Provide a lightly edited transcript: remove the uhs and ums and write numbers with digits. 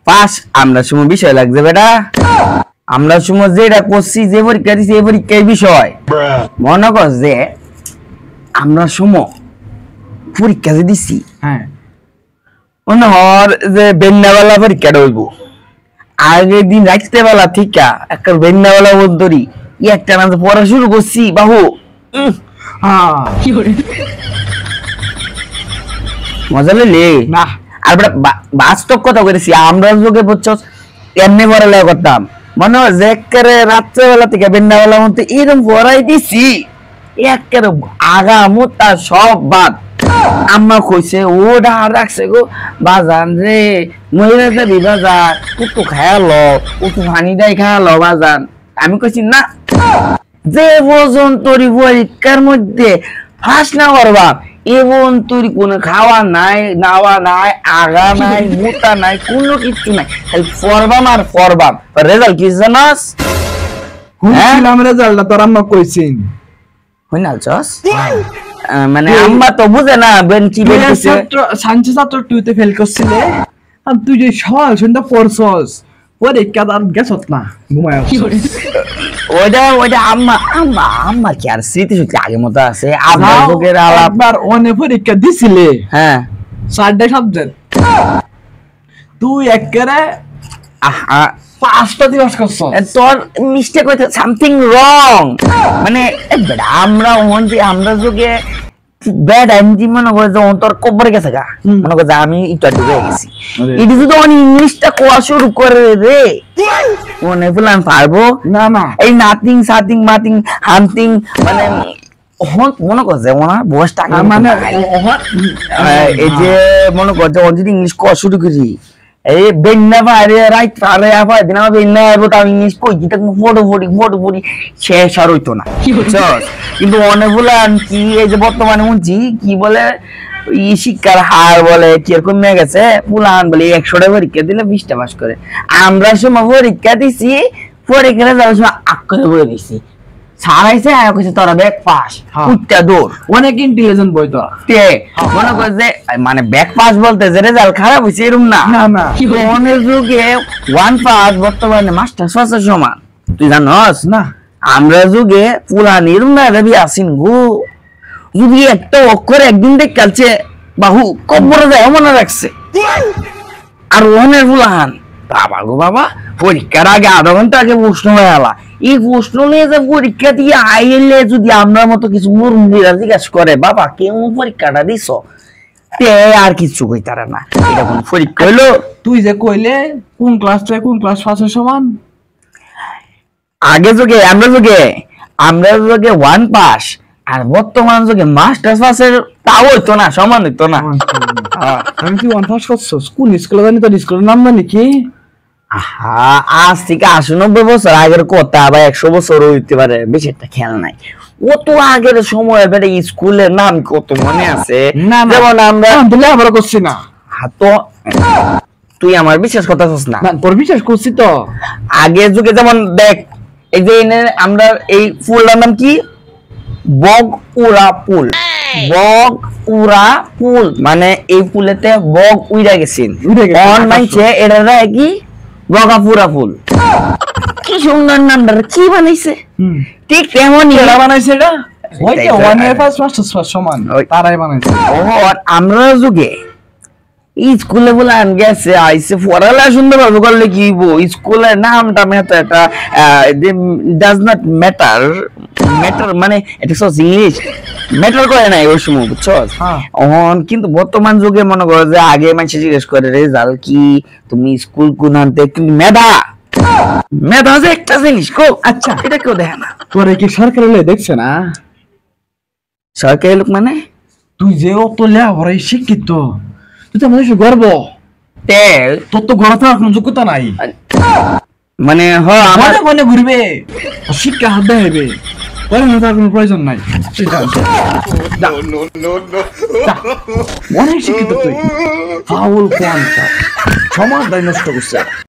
Pass আমরা সময় বিষয় লাগছে বেটা। আমরা সময় যেটা করছি, যে পরীক্ষা দিছি এই পরীক্ষার বিষয় মনে কর যে আমরা সময় পরীক্ষা যে দিছি, হ্যাঁ মনে হর যে বেন্নাবেলা পরীক্ষাটা হইব। আগের দিন রাখতে বেলা ঠিক একটা বেন্নাবেলা বন্ধরি একটা না পড়া শুরু করছি বাহু মজা লইলে না। আর বাস্তব কথা করেছি আমরা যুগে বুঝছো এমনি পড়ালেখা করতাম, মনে হয় যে একেবারে রাত্রেবেলা থেকে বেন্নাবেলা মধ্যে এরকম পড়াই দিছি একেবারে আগা মোটা সব বাদ। আম্মা কইছে ওটা রাখছে গো বাজান রে মহিলা যাবি বাজার একটু খায়ালো একটু পানিটাই খায়ালো বাজান। আমি কইছি না, যে পর্যন্ত পরীক্ষার মধ্যে ফাঁস না করবা এবং তোর কোনো খাওয়া নাই নাওয়া নাই আগা নাই মোটা নাই কোনো কিছু নাই, খালি পড়বাম আর পড়বাম। রেজাল্ট কি জানাস? শুনছিলাম রেজাল্টটা তোর আম্মা কইছেন হইনালছস মানে আম্মা তো বুঝে না বেন কি বলতেছে। সায়েন্স ছাত্র তুইতে ফেল করছিলে আর তুই যে সকাল সন্ধ্যা পড়ছস পরীক্ষা আর গেছত না ঘুমায় ওইটা আম্মা কি আর স্মৃতি শক্তি আগের মতো আছে? আমরা যুগের আলাপ একবার অনেক পরীক্ষা দিছিলে, হ্যাঁ 4টা সাবজেক্ট, তুই একেবারে আহা 5টা দিবস করছস। তোর মিস্টেক হইছে, সামথিং রং। মানে আমরা আমরা যুগে ব্যাড এমজি মনে করে যে তোর কবরে গেছে গা, মনে করে যে আমি একটু ডুবে গেছি। এটি যদি ইংলিশটা কোয়া শুরু করে রে মনে বললাম পারবো না না এই নাথিং সাথিং মাথিং হামথিং মানে মনে করছে ওনার বয়সটা মানে এই যে মনে করছে ও যদি ইংলিশ কোয়া শুরু করি এই বেন্না পারে রাইট পারে আবার দিন আমার বেন্না আইবো তাও ইংলিশ কই কি তাকে ফটো শেষ আর হইতো না। কিন্তু অনেক বলেন কি এই যে বর্তমানে শুনছি কি বলে শিক্ষার হার বলে কিরকম কমে গেছে, পুলান বলে 100টা পরীক্ষা দিলে 20টা পাস করে। আমরা সময় পরীক্ষা দিছি, পরীক্ষা যাওয়ার সময় আক করে বলে দিছি ছাড়াইছে আর কইছে তোরা ব্যাক পাস উঠটা দৌড়। অনেক ইন্টেলিজেন্ট বই তো মনে করে যে মানে ব্যাক পাস বলতে যে রেজাল্ট খারাপ হয়েছে এরকম না। অনেক যুগে 1 পাস বর্তমানে মাস্টার পাসের সমান, তুই জানস না? আমরা যুগে পুরান এরকম না রবি আসিন গো, যদি একটা অক্ষর একদিন দেখ কালছে বাহু কবরে যায় মনে রাখছে। আর ওনের পুলান বাবা গো বাবা পরীক্ষার আগে আধা ঘন্টা আগে প্রশ্ন হয়ে গেলা, এই প্রশ্ন নিয়ে যে পরীক্ষা দিয়ে আইলে যদি আমরা মতো কিছু মুরব্বীরা জিজ্ঞাসা করে বাবা কেমন পরীক্ষাটা দিছ তে আর কিছু কইতারা না, এটা কোন পরীক্ষা হইলো? তুই যে কইলে কোন ক্লাস পাসের সমান, আগে যুগে আমরা যুগে 1 পাস আর বর্তমান যুগে মাস্টার্স পাসের তাও হইতো না, সমান হইতো না। আমি তুই 1 পাস করছস কোন স্কুলে জানি, তোর স্কুলের নাম জানি কি? আজ থেকে 80-90 বছর আগের কথা বা 100 বছর হইতে পারে, বেশি একটা খেয়াল নাই। কত আগের সময় বেটা স্কুলের নাম কত মনে আছে? যেমন আমরা লেখাপড়া করছি না তো তুই আমার বিশ্বাস কথা করছিস না? তোর বিশ্বাস করছি তো। আগের যুগে যেমন দেখ এই যে আমরা এই ফুলটার নাম কি বগউড়া পুল, বগউড়া পুল মানে এই পুলেতে বগ উইরা গেছেন মানছে এটা কি বগাপুরা ফুল। কি সুন্দর নামটা কি বানাইছে, ঠিক তেমনই বানাইছে এটা সমান তারাই বানাইছে। আমরা যুগে স্কুলে বলে গেছে আইসে পড়ালে সুন্দর ভাবে করলে কি স্কুলের নামটা এটা ডাজ নট ম্যাটার মানে এটা ইংলিশ ম্যাটার করে নাই ওই সময় বুঝছো। কিন্তু বর্তমান যুগে মনে করো যে আগে মানুষ জিজ্ঞেস করে রেজাল্ট কি, তুমি স্কুল কোন আনতে, কিন্তু মেধা যে একটা জিনিস কো আচ্ছা এটা কেউ দেখে না। তোরে কি সরকারি লোক দেখছে না? সরকারি লোক মানে তুই যে অত লেখাপড়ায় শিক্ষিত, তুই তো আমাদের গর্ব, তোর তো গর্ব থাকার কোনো যোগ্যতা নাই। মানে আমার মনে ঘুরবে শিক্ষা হাত দেবে, তার কোনো প্রয়োজন নাই। অনেক শিক্ষিত তুই, ফাউল সমাজ নষ্ট করছে।